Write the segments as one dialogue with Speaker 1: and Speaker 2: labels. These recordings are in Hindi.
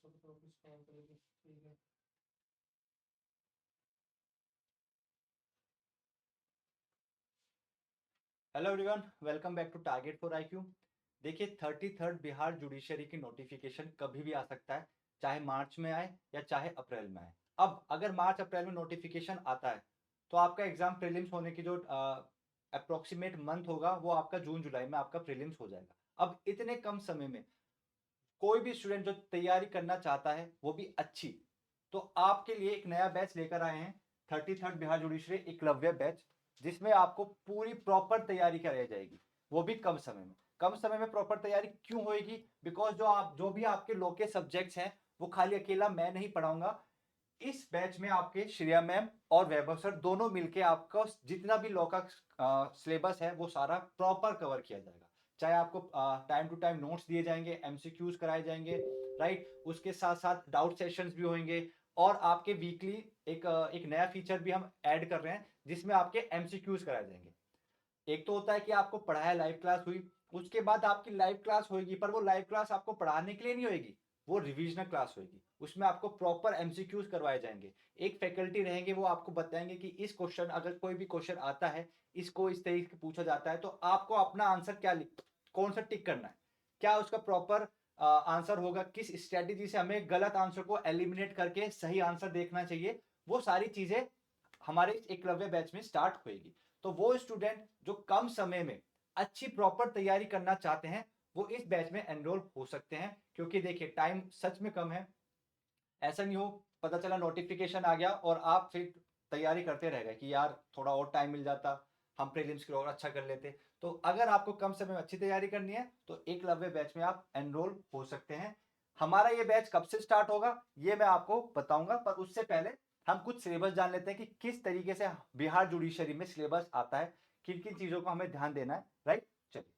Speaker 1: Hello everyone, welcome back to target for IQ. देखिए, 33rd बिहार जुडिशरी की नोटिफिकेशन कभी भी आ सकता है, चाहे मार्च में आए या चाहे अप्रैल में आए। अब अगर मार्च अप्रैल में नोटिफिकेशन आता है तो आपका एग्जाम प्रीलिम्स होने की जो अप्रोक्सीमेट मंथ होगा वो आपका जून जुलाई में आपका प्रीलिम्स हो जाएगा। अब इतने कम समय में कोई भी स्टूडेंट जो तैयारी करना चाहता है वो भी अच्छी, तो आपके लिए एक नया बैच लेकर आए हैं, 33rd Bihar judiciary Eklavya batch, जिसमें आपको पूरी प्रॉपर तैयारी कराई जाएगी, वो भी कम समय में। कम समय में प्रॉपर तैयारी क्यों होएगी? बिकॉज जो भी आपके लॉ के सब्जेक्ट्स हैं वो खाली अकेला मैं नहीं पढ़ाऊंगा। इस बैच में आपके श्रेया मैम और वैभव सर दोनों मिलके आपको जितना भी लॉ का सिलेबस है वो सारा प्रॉपर कवर किया जाएगा। चाहे आपको टाइम टू टाइम नोट्स दिए जाएंगे, एमसीक्यूज कराए जाएंगे, राइट, उसके साथ साथ डाउट सेशंस भी होंगे। और आपके वीकली एक नया फीचर भी हम ऐड कर रहे हैं जिसमें आपके एमसीक्यूज कराए जाएंगे। एक तो होता है कि आपको पढ़ाया, लाइव क्लास हुई, उसके बाद आपकी लाइव क्लास होगी, पर वो लाइव क्लास आपको पढ़ाने के लिए नहीं होगी, वो रिविजनल क्लास होगी। उसमें आपको प्रॉपर एमसीक्यूज करवाए जाएंगे। एक फैकल्टी रहेंगे, वो आपको बताएंगे कि इस क्वेश्चन, अगर कोई भी क्वेश्चन आता है, इसको इस तरीके से पूछा जाता है, तो आपको अपना आंसर क्या कौन सा टिक करना है, क्या उसका प्रॉपर आंसर होगा, किस स्ट्रेटेजी से हमें गलत आंसर को एलिमिनेट करके सही आंसर देखना चाहिए, वो सारी चीजें हमारे एकलव्य बैच में स्टार्ट होगी। तो वो स्टूडेंट जो कम समय में अच्छी प्रॉपर तैयारी करना चाहते हैं वो इस बैच में एनरोल हो सकते हैं, क्योंकि देखिए टाइम सच में कम है। ऐसा नहीं हो पता चला नोटिफिकेशन आ गया और आप फिर तैयारी करते रह गए कि यार थोड़ा और टाइम मिल जाता, हम प्रीलिम्स की और अच्छा कर लेते। तो अगर आपको कम समय में अच्छी तैयारी करनी है तो एकलव्य बैच में आप एनरोल हो सकते हैं। हमारा ये बैच कब से स्टार्ट होगा ये मैं आपको बताऊंगा, पर उससे पहले हम कुछ सिलेबस जान लेते हैं कि किस तरीके से बिहार जुडिशरी में सिलेबस आता है, किन किन चीजों को हमें ध्यान देना है, राइट। चलिए,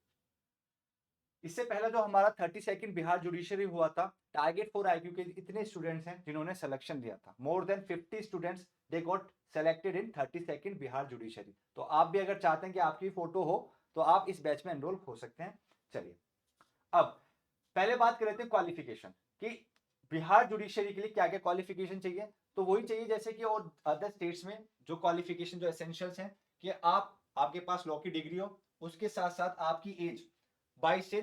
Speaker 1: इससे पहले जो हमारा 32nd बिहार जुडिशरी हुआ था, टारगेट फॉर आईक्यू के इतने स्टूडेंट्स हैं जिन्होंने सिलेक्शन दिया था, more than 50 students they got selected in 32nd Bihar judiciary. तो आप भी अगर चाहते हैं कि आपकी फोटो हो तो आप इस बैच में एनरोल हो सकते हैं। चलिए, अब पहले बात कर लेते हैं क्वालिफिकेशन कि बिहार जुडिशरी के लिए क्या क्या क्वालिफिकेशन चाहिए। तो वही चाहिए जैसे कि और अदर स्टेट्स में जो क्वालिफिकेशन, जो एसेंशियल्स हैं कि आपके पास लॉ की डिग्री हो, उसके साथ साथ आपकी एज 22 से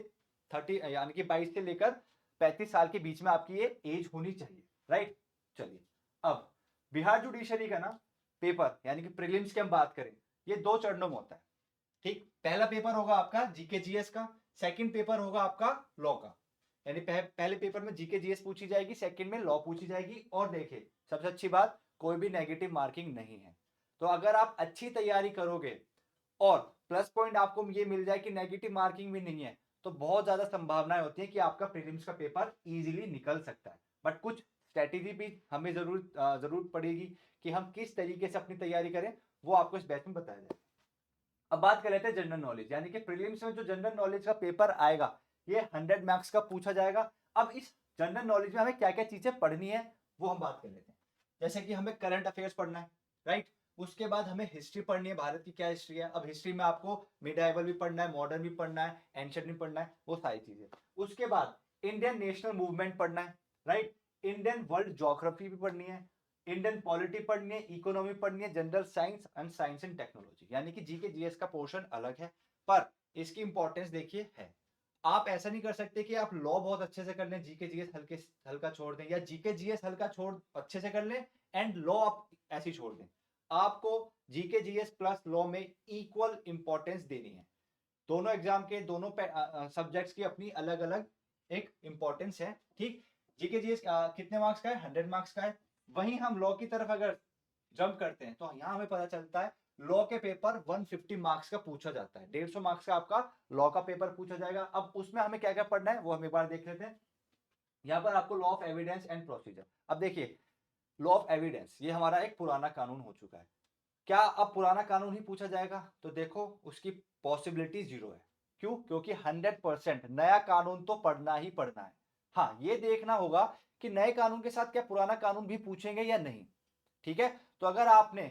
Speaker 1: 30, यानी कि 22 से लेकर 35 साल के बीच में आपकी ये एज होनी चाहिए, राइट। चलिए, अब बिहार जुडिशरी का ना पेपर, यानी कि प्रीलिम्स की हम बात करें, ये दो चरणों में होता है। ठीक, पहला पेपर होगा आपका जीके जीएस का, सेकंड पेपर होगा आपका लॉ का। यानी पहले पेपर में जीके जीएस पूछी जाएगी, सेकंड में लॉ पूछी जाएगी। और देखिए सबसे अच्छी बात, कोई भी नेगेटिव मार्किंग नहीं है। तो अगर आप अच्छी तैयारी करोगे और प्लस पॉइंट आपको ये मिल जाए कि नेगेटिव मार्किंग भी नहीं है, तो बहुत ज्यादा संभावनाएं होती है कि आपका प्रीलिम्स का पेपर इजीली निकल सकता है। बट कुछ स्ट्रेटेजी भी हमें जरूर पड़ेगी कि हम किस तरीके से अपनी तैयारी करें, वो आपको इस बैच में बताया जाए। अब बात कर लेते हैं जनरल नॉलेज, यानी कि प्रीलिम्स में जो जनरल नॉलेज का पेपर आएगा ये 100 मार्क्स का पूछा जाएगा। अब इस जनरल नॉलेज में हमें क्या क्या चीजें पढ़नी है वो हम बात कर लेते हैं। जैसे कि हमें करंट अफेयर्स पढ़ना है, राइट। उसके बाद हमें हिस्ट्री पढ़नी है, भारत की क्या हिस्ट्री है। अब हिस्ट्री में आपको मिडाइवल भी पढ़ना है, मॉडर्न भी पढ़ना है, एंशियंट भी पढ़ना है, वो सारी चीजें। उसके बाद इंडियन नेशनल मूवमेंट पढ़ना है, राइट। इंडियन वर्ल्ड ज्योग्राफी भी पढ़नी है, इंडियन पॉलिटी पढ़नी है, इकोनॉमी पढ़नी है, general science and science and technology, यानी कि जीके जीएस का पोर्शन अलग है, पर इसकी इंपॉर्टेंस देखिए है। आप ऐसा नहीं कर सकते कि आप लॉ बहुत अच्छे से कर लें, जीके जीएस हल्का छोड़ दें, या जीके जीएस हल्का छोड़ अच्छे से कर लें एंड लॉ आप ऐसे ही छोड़ दें। आपको जीके जीएस प्लस लॉ में इक्वल इंपॉर्टेंस देनी है। दोनों एग्जाम के दोनों सब्जेक्ट्स की अपनी अलग अलग एक इंपॉर्टेंस है, ठीक। जीके जीएस कितने मार्क्स का है? 100 मार्क्स का है। वहीं हम लॉ की तरफ अगर जंप करते हैं तो यहां हमें पता चलता है लॉ के पेपर 150 मार्क्स का पूछा जाता है, 150 मार्क्स का आपका लॉ का पेपर पूछा जाएगा। अब उसमें हमें क्या क्या पढ़ना है वो हम एक बार देख लेते हैं। यहाँ पर आपको law of evidence and procedure. अब देखिए, लॉ ऑफ एविडेंस ये हमारा एक पुराना कानून हो चुका है। क्या अब पुराना कानून ही पूछा जाएगा? तो देखो उसकी पॉसिबिलिटी जीरो है। क्यों? क्योंकि 100% नया कानून तो पढ़ना ही पढ़ना है। हाँ, ये देखना होगा कि नए कानून के साथ क्या पुराना कानून भी पूछेंगे या नहीं, ठीक है। तो अगर आपने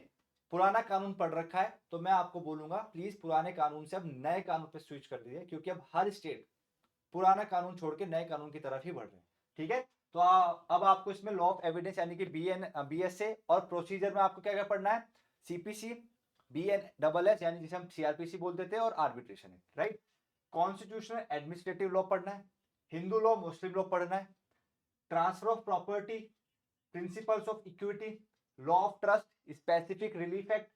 Speaker 1: पुराना कानून पढ़ रखा है तो मैं आपको बोलूंगा प्लीज पुराने कानून से अब नए कानून पे स्विच कर दीजिए, क्योंकि अब हर स्टेट पुराना कानून छोड़ के नए कानून की तरफ ही बढ़ रहे हैं, ठीक है। तो अब आपको इसमें लॉ ऑफ एविडेंस यानी कि BSA और प्रोसीजर में आपको क्या क्या पढ़ना है, CPC, BNSS यानी जिसे हम CRPC बोलते थे, और arbitration act, right. Constitutional administrative law पढ़ना है, हिंदू लॉ मुस्लिम लॉ पढ़ना है, transfer of property, principles of equity, law of trust, specific relief act,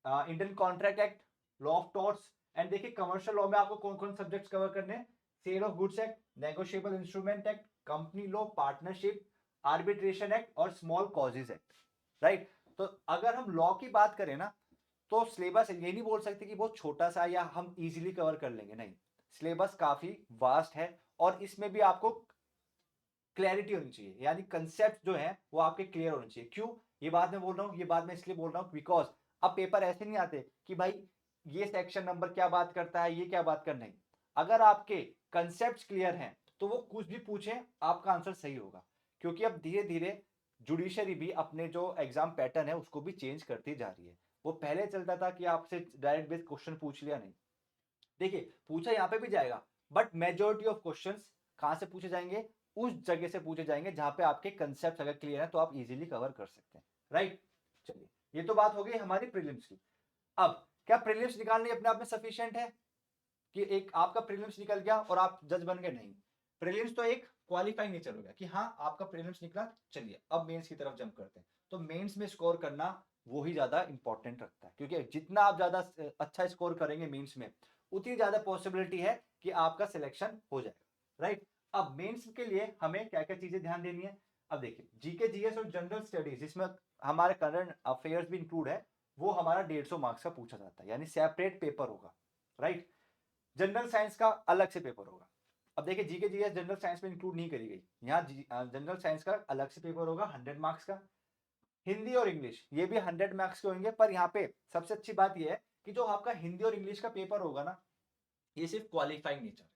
Speaker 1: Indian contract act, law of torts. And देखिए कमर्शियल लॉ में आपको कौन कौन सब्जेक्ट्स कवर करने हैं, sale of goods act, negotiable instrument act, company law, partnership, arbitration act और स्मॉल कॉजेज एक्ट, राइट। तो अगर हम लॉ की बात करें ना, तो सिलेबस ये नहीं बोल सकते कि बहुत छोटा सा या हम इजीली कवर कर लेंगे, नहीं, सिलेबस काफी वास्ट है और इसमें भी आपको क्लैरिटी होनी चाहिए, यानी कंसेप्ट जो है वो आपके क्लियर होने चाहिए। क्यों ये बात मैं बोल रहा हूँ, ये बात मैं इसलिए बोल रहा हूँ बिकॉज अब पेपर ऐसे नहीं आते कि भाई ये सेक्शन नंबर क्या बात करता है, ये क्या बात कर, नहीं, अगर आपके कंसेप्ट क्लियर हैं तो वो कुछ भी पूछे आपका आंसर सही होगा। क्योंकि अब धीरे धीरे जुडिशरी भी अपने जो एग्जाम पैटर्न है उसको भी चेंज करती जा रही है। वो पहले चलता था कि आपसे डायरेक्ट बेस्ड क्वेश्चन पूछ लिया, नहीं, देखिए पूछा यहाँ पे भी जाएगा बट मेजोरिटी ऑफ क्वेश्चंस कहां से पूछे जाएंगे, उस जगह से पूछे जाएंगे जहां पे आपके कंसेप्ट अगर क्लियर है तो आप इजीली कवर कर सकते हैं, राइट। चलिए ये तो बात हो गई हमारी प्रीलिम्स की। अब क्या प्रीलिम्स निकालनी अपने आप में सफिशिएंट है कि एक आपका प्रीलिम्स निकल गया और आप जज बन गए, नहीं, प्रीलिम्स तो एक क्वालिफाइंग नेचर हो गया कि हाँ आपका प्रीलिम्स निकला, चलिए अब मेंस की तरफ जंप करते हैं। तो मेंस में स्कोर करना वो ही ज्यादा इंपॉर्टेंट रखता है, क्योंकि जितना आप ज्यादा अच्छा स्कोर करेंगे मेंस में उतनी ज्यादा पॉसिबिलिटी है कि आपका सिलेक्शन हो जाएगा, राइट। अब मेंस के लिए हमें क्या क्या चीजें ध्यान देनी है, अब देखिए जीके जीएस और जनरल स्टडीज जिसमें हमारे करंट अफेयर्स भी इंक्लूड है, वो हमारा 150 मार्क्स का पूछा जाता है, यानी सेपरेट पेपर होगा, राइट। जनरल साइंस का अलग से पेपर होगा। अब देखिए जीके जीएस जनरल साइंस में इंक्लूड नहीं करी गई, यहाँ जनरल साइंस का अलग से पेपर होगा 100 मार्क्स का। हिंदी और इंग्लिश ये भी 100 मार्क्स के होंगे, पर यहाँ पे सबसे अच्छी बात यह है कि जो आपका हिंदी और इंग्लिश का पेपर होगा ना, ये सिर्फ क्वालिफाइंग नेचर है,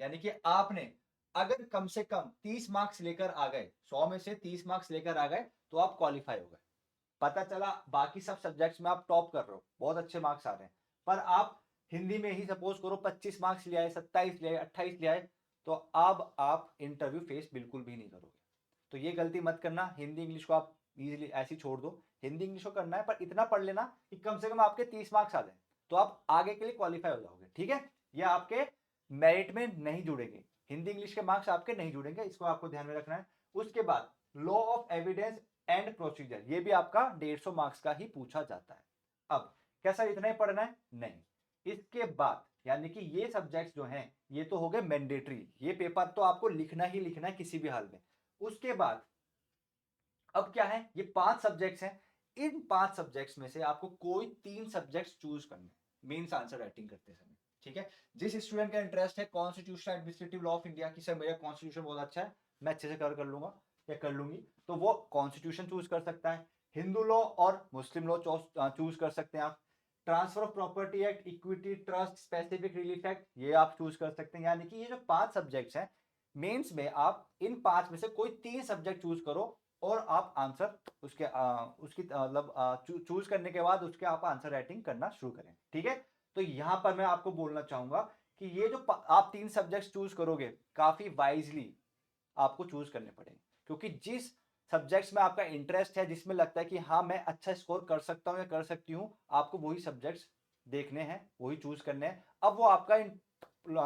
Speaker 1: यानी कि आपने अगर कम से कम 30 मार्क्स लेकर आ गए, 100 में से 30 मार्क्स लेकर आ गए तो आप क्वालिफाई हो गए। पता चला बाकी सब सब्जेक्ट्स में आप टॉप कर रहे हो, बहुत अच्छे मार्क्स आ रहे हैं, पर आप हिंदी में ही सपोज करो 25 मार्क्स ले आए, 27 ले आए, 28 ले आए, तो अब आप इंटरव्यू फेस बिल्कुल भी नहीं करोगे। तो ये गलती मत करना, हिंदी इंग्लिश को आप इजीली ऐसी छोड़ दो, हिंदी इंग्लिश को करना है पर इतना पढ़ लेना कि कम से कम आपके 30 मार्क्स आ जाए, तो आप आगे के लिए क्वालिफाई हो जाओगे, ठीक है। ये आपके मेरिट में नहीं जुड़ेंगे, हिंदी इंग्लिश के मार्क्स आपके नहीं जुड़ेंगे, इसको आपको ध्यान में रखना है। उसके बाद law of evidence and procedure, ये भी आपका 150 मार्क्स का ही पूछा जाता है। अब क्या सर इतना ही पढ़ना है, नहीं, इसके बाद यानी कि ये सब्जेक्ट्स जो हैं ये तो हो गए मैंडेटरी, ये पेपर तो आपको लिखना ही लिखना है किसी भी हाल में। उसके बाद अब क्या है, ये 5 सब्जेक्ट्स हैं, इन 5 सब्जेक्ट्स में से आपको कोई 3 सब्जेक्ट्स चूज करने हैं मेंस आंसर राइटिंग करते समय, ठीक है। जिस स्टूडेंट का इंटरेस्ट है constitutional administrative law of India की, सर मेरा कॉन्स्टिट्यूशन बहुत अच्छा है, मैं अच्छे से कर लूंगा या कर लूंगी, तो वो कॉन्स्टिट्यूशन चूज कर सकता है। हिंदू लॉ और मुस्लिम लॉ चूज कर सकते हैं आप। Transfer of property act, equity, trust, specific relief act, ये आप चूज कर सकते हैं। यानी कि ये जो 5 सब्जेक्ट्स हैं मेंस में, आप इन 5 में से कोई 3 सब्जेक्ट चूज करो और आप आंसर उसके उसकी मतलब चूज करने के बाद उसके आप आंसर राइटिंग करना शुरू करें, ठीक है। तो यहां पर मैं आपको बोलना चाहूंगा कि ये जो आप 3 सब्जेक्ट्स चूज करोगे काफी वाइजली आपको चूज करने पड़ेंगे, क्योंकि जिस सब्जेक्ट्स में आपका इंटरेस्ट है, जिसमें लगता है कि हाँ मैं अच्छा स्कोर कर सकता हूँ या कर सकती हूँ, आपको वही सब्जेक्ट्स देखने हैं, वही चूज करने हैं। अब वो आपका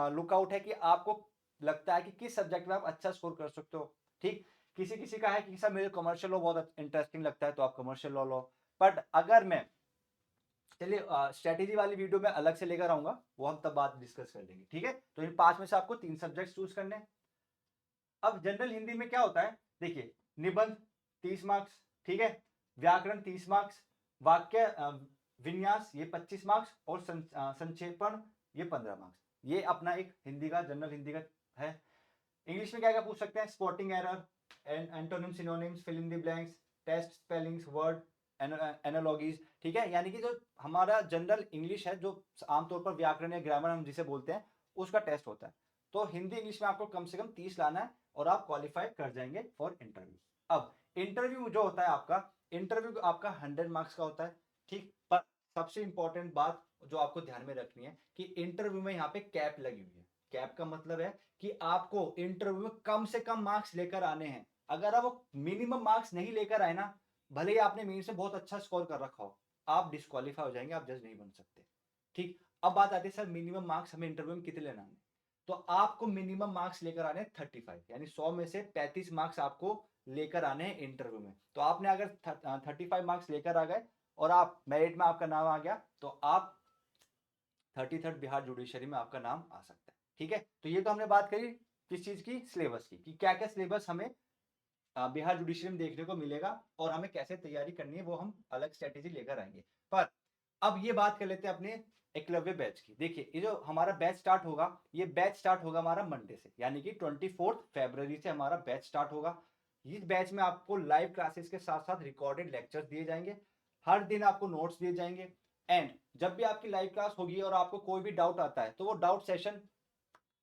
Speaker 1: लुकआउट है कि आपको लगता है कि किस सब्जेक्ट में आप अच्छा स्कोर कर सकते हो, ठीक। किसी किसी का है कि सर मुझे कमर्शियल लॉ बहुत इंटरेस्टिंग लगता है तो आप कमर्शियल लॉ लो, बट अगर मैं, चलिए स्ट्रेटेजी वाली वीडियो में अलग से लेकर आऊंगा, वो हम तब बात डिस्कस कर लेंगे, ठीक है। तो इन 5 में से आपको 3 सब्जेक्ट चूज करने हैं। अब जनरल हिंदी में क्या होता है, देखिए निबंध 30 मार्क्स, ठीक है, व्याकरण 30 मार्क्स, वाक्य विन्यास ये 25 मार्क्स और संक्षेपण ये 15 मार्क्स, ये अपना एक हिंदी का जनरल हिंदी का है। इंग्लिश में क्या क्या पूछ सकते हैं, spotting error, antonym synonyms, fill in the blanks, test spellings, word analogies, ठीक है। यानी कि जो हमारा जनरल इंग्लिश है, जो आमतौर पर व्याकरण या ग्रामर हम जिसे बोलते हैं, उसका टेस्ट होता है। तो हिंदी इंग्लिश में आपको कम से कम 30 लाना है और आप क्वालिफाई कर जाएंगे फॉर इंटरव्यू। अब इंटरव्यू जो होता है आपका, इंटरव्यू आपका 100 मार्क्स का होता है, ठीक। पर सबसे इंपॉर्टेंट बात जो आपको ध्यान में रखनी है कि इंटरव्यू में यहाँ पे कैप लगी हुई है, कैप का मतलब है कि आपको इंटरव्यू में कम से कम मार्क्स लेकर आने हैं। अगर आप मिनिमम मार्क्स नहीं लेकर आए ना, भले ही आपने मेंस में बहुत अच्छा स्कोर कर रखा हो, आप डिस्क्वालीफाई हो जाएंगे, आप जज नहीं बन सकते। ठीक, अब बात आती है सर मिनिमम मार्क्स हमें इंटरव्यू में कितने लेना है। तो आपको मिनिमम मार्क्स लेकर आने 35, यानी 100 में से 35 मार्क्स आपको लेकर आने हैं इंटरव्यू में। तो आपने अगर 35 मार्क्स लेकर आ गए और आप मेरिट में आपका नाम आ गया, तो आप 33rd बिहार जुडिशरी में आपका नाम आ सकता है। ठीक है, तो ये तो हमने बात करी किस चीज की, सिलेबस की, कि क्या क्या सिलेबस हमें बिहार जुडिशरी में देखने को मिलेगा और हमें कैसे तैयारी करनी है, वो हम अलग स्ट्रेटेजी लेकर आएंगे। पर अब ये बात कर लेते हैं अपने एकलव्य बैच की। देखिए ये जो हमारा बैच स्टार्ट होगा, ये बैच स्टार्ट होगा हमारा मंडे से, यानी कि 24 फरवरी से हमारा बैच स्टार्ट होगा। इस बैच में आपको लाइव क्लासेस के साथ साथ रिकॉर्डेड लेक्चर्स दिए जाएंगे, हर दिन आपको नोट्स दिए जाएंगे। एंड जब भी आपकी लाइव क्लास होगी और आपको कोई भी डाउट आता है, तो वो डाउट सेशन,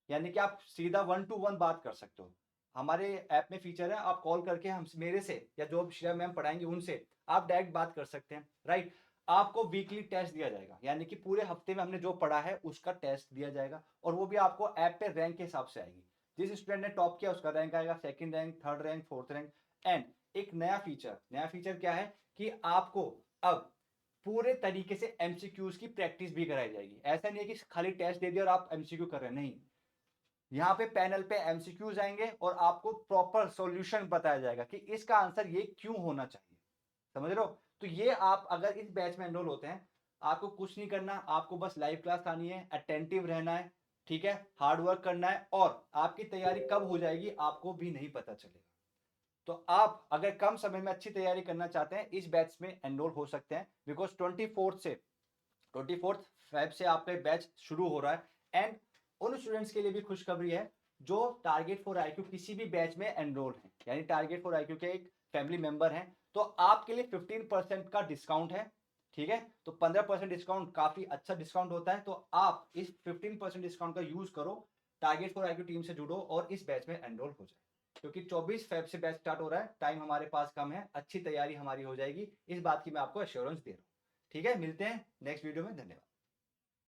Speaker 1: यानी कि आप सीधा 1-to-1 बात कर सकते हो। हमारे ऐप में फीचर है, आप कॉल करके हम मेरे से या जो श्रेया मैम पढ़ाएंगे उनसे आप डायरेक्ट बात कर सकते हैं, राइट। आपको वीकली टेस्ट दिया जाएगा, यानी कि पूरे हफ्ते में हमने जो पढ़ा है उसका टेस्ट दिया जाएगा, और वो भी आपको ऐप पे रैंक के हिसाब से आएगी। जिस स्टूडेंट ने टॉप किया उसका रैंक आएगा, second rank, third rank, fourth rank. And एक नया फीचर क्या है कि आपको अब पूरे तरीके से एमसीक्यूज की प्रैक्टिस भी कराई जाएगी। ऐसा नहीं है कि खाली टेस्ट दे दिया और आप एमसीक्यू कर रहे हैं, नहीं। यहाँ पे पैनल पे एमसीक्यूज आएंगे और आपको प्रॉपर सॉल्यूशन बताया जाएगा कि इसका आंसर ये क्यों होना चाहिए। समझ रहे हो? तो ये आप अगर इस बैच में एनरोल होते हैं, आपको कुछ नहीं करना, आपको बस लाइव क्लास आनी है, अटेंटिव रहना है, ठीक है, हार्ड वर्क करना है, और आपकी तैयारी कब हो जाएगी आपको भी नहीं पता चलेगा। तो आप अगर कम समय में अच्छी तैयारी करना चाहते हैं, इस बैच में एनरोल हो सकते हैं, बिकॉज 24 फेब से आपका बैच शुरू हो रहा है। एंड उन स्टूडेंट्स के लिए भी खुशखबरी है जो टारगेट फॉर आईक्यू किसी भी बैच में एनरोल है, यानी टारगेट फॉर आईक्यू के एक फैमिली मेंबर हैं, तो आपके लिए 15% का डिस्काउंट है। ठीक है, तो 15% डिस्काउंट काफी अच्छा डिस्काउंट होता है, तो आप इस 15% डिस्काउंट का यूज करो, टारगेट फॉर आईक्यू टीम से जुड़ो और इस बैच में एनरोल हो जाए, क्योंकि 24 फेब से बैच स्टार्ट हो रहा है, टाइम हमारे पास कम है, अच्छी तैयारी हमारी हो जाएगी, इस बात की मैं आपको एश्योरेंस दे रहा हूँ। ठीक है, मिलते हैं नेक्स्ट वीडियो में, धन्यवाद।